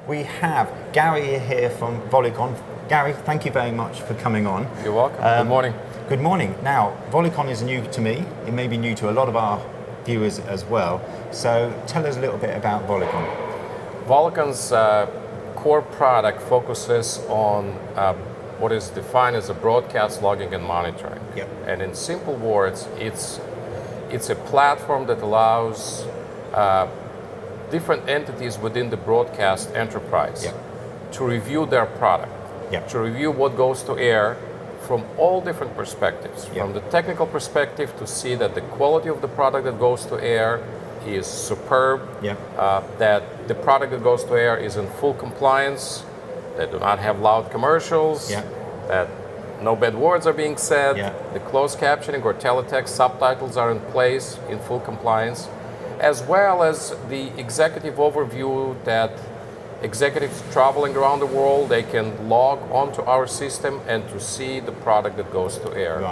We have Gary here from Volicon. Gary, thank you very much for coming on. You're welcome. Good morning. Good morning. Now, Volicon is new to me. It may be new to a lot of our viewers as well. So tell us a little bit about Volicon. Volicon's core product focuses on what is defined as a broadcast logging and monitoring. Yep. And in simple words, it's a platform that allows different entities within the broadcast enterprise to review their product, to review what goes to air from all different perspectives. From the technical perspective, to see that the quality of the product that goes to air is superb, that the product that goes to air is in full compliance, that do not have loud commercials, that no bad words are being said, the closed captioning or teletext subtitles are in place in full compliance, as well as the executive overview that executives traveling around the world, they can log onto our system and to see the product that goes to air,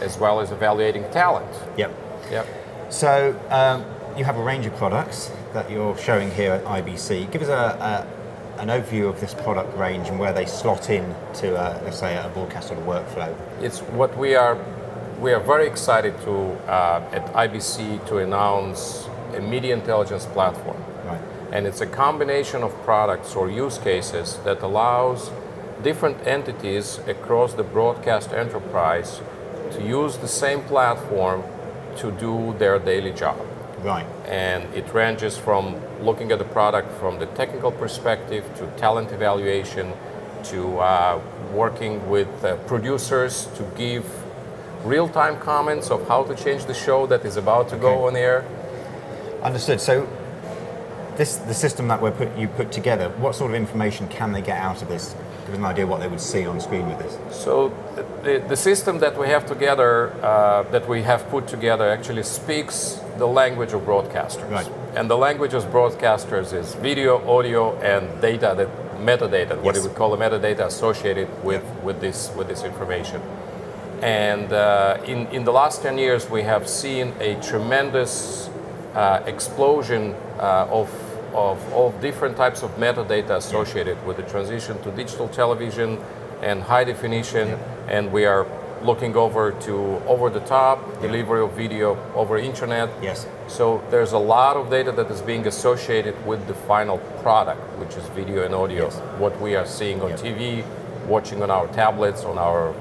as well as evaluating talent. So you have a range of products that you're showing here at IBC. Give us an overview of this product range and where they slot in to, let's say, a broadcast sort of workflow. It's what we are very excited to at IBC to announce a media intelligence platform. And it's a combination of products or use cases that allows different entities across the broadcast enterprise to use the same platform to do their daily job. And it ranges from looking at the product from the technical perspective to talent evaluation to working with producers to give real-time comments of how to change the show that is about to go on air. Understood. So the system that you put together, what sort of information can they get out of this? Give us an idea what they would see on screen with this. So the system that we have together, that we have put together, actually speaks the language of broadcasters. And the language of broadcasters is video, audio, and data, that metadata, what we would call the metadata associated with this information. And in the last 10 years, we have seen a tremendous explosion of different types of metadata associated with the transition to digital television and high definition, and we are looking over to over-the-top delivery of video over internet. So there's a lot of data that is being associated with the final product, which is video and audio, what we are seeing on TV, watching on our tablets, on our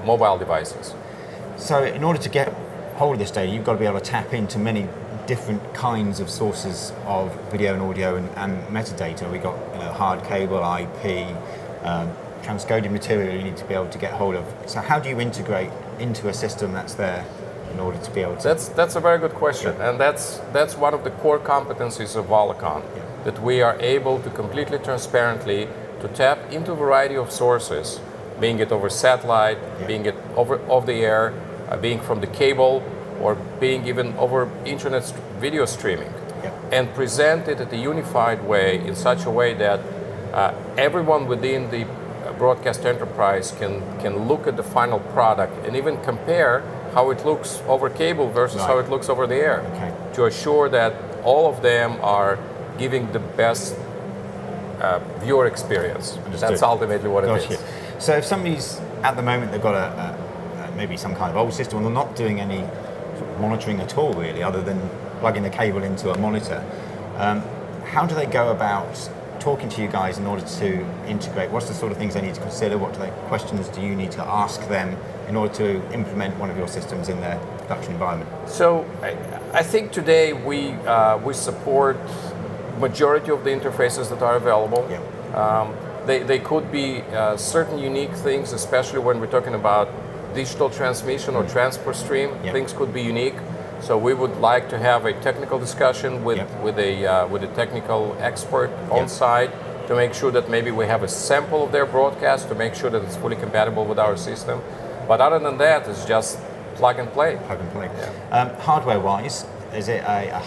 mobile devices. So in order to get hold of this data, you've got to be able to tap into many different kinds of sources of video and audio and metadata. We've got hard cable, IP, transcoded material you need to be able to get hold of. So how do you integrate into a system that's there in order to be able to... That's a very good question, and that's one of the core competencies of Volicon, that we are able to completely transparently to tap into a variety of sources, being it over satellite, being it over the air, being from the cable, or being even over internet video streaming, and present it in a unified way, in such a way that everyone within the broadcast enterprise can look at the final product and even compare how it looks over cable versus how it looks over the air, to assure that all of them are giving the best viewer experience. That's ultimately what it is. So if somebody's, at the moment, they've got maybe some kind of old system and they're not doing any monitoring at all, really, other than plugging the cable into a monitor, how do they go about talking to you guys in order to integrate? What's the sort of things they need to consider? What questions do you need to ask them in order to implement one of your systems in their production environment? So I think today we support majority of the interfaces that are available. They could be certain unique things, especially when we're talking about digital transmission or transfer stream. Things could be unique. So we would like to have a technical discussion with a technical expert on site to make sure that maybe we have a sample of their broadcast to make sure that it's fully compatible with our system. But other than that, it's just plug and play. Hardware-wise, is it a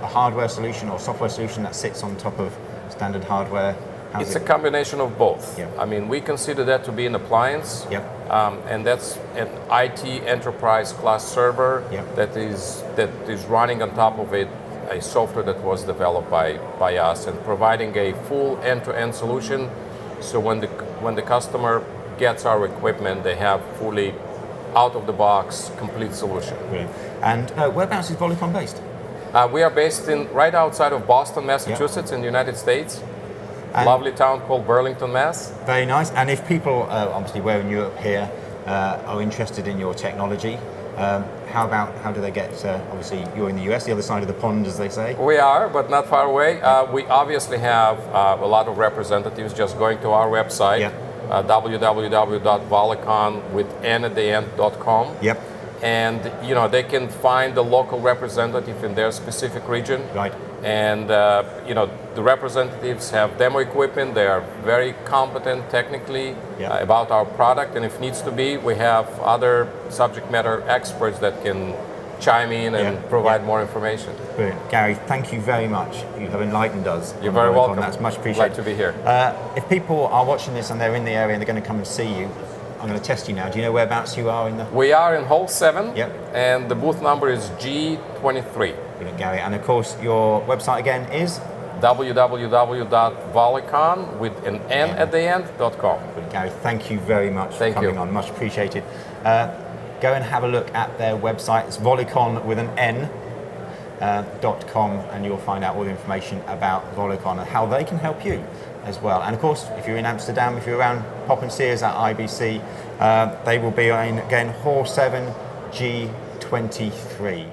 hardware solution or software solution that sits on top of standard hardware? It's a combination of both. I mean, we consider that to be an appliance, and that's an IT enterprise class server that is running on top of it a software that was developed by us and providing a full end-to-end solution. So when the customer gets our equipment, they have fully out-of-the-box complete solution. Brilliant. And whereabouts is Volicon based? We are based right outside of Boston, Massachusetts, in the United States. And lovely town called Burlington, Mass. Very nice. And if people, obviously we're in Europe here, are interested in your technology, how do they get, obviously you're in the US, the other side of the pond, as they say. We are, but not far away. We obviously have a lot of representatives just going to our website, www.volicon.com. Yep. And they can find the local representative in their specific region. Right. And the representatives have demo equipment. They are very competent technically about our product, and if needs to be, we have other subject matter experts that can chime in and provide more information. Brilliant. Gary, thank you very much. You have enlightened us. You're very welcome. That's much appreciated. Glad to be here. If people are watching this and they're in the area and they're going to come and see you, I'm going to test you now. Do you know whereabouts you are in the... We are in Hall 7, Yep. and the booth number is G23. Brilliant, Gary. And of course, your website again is? www.volicon with an N at the end.com. Brilliant, Gary, thank you very much for coming on. Much appreciated. Go and have a look at their website. It's Volicon with an N. .com, and you'll find out all the information about Volicon and how they can help you as well. And of course, if you're in Amsterdam, if you're around, pop and see us at IBC. They will be in, again, Hall 7 G23.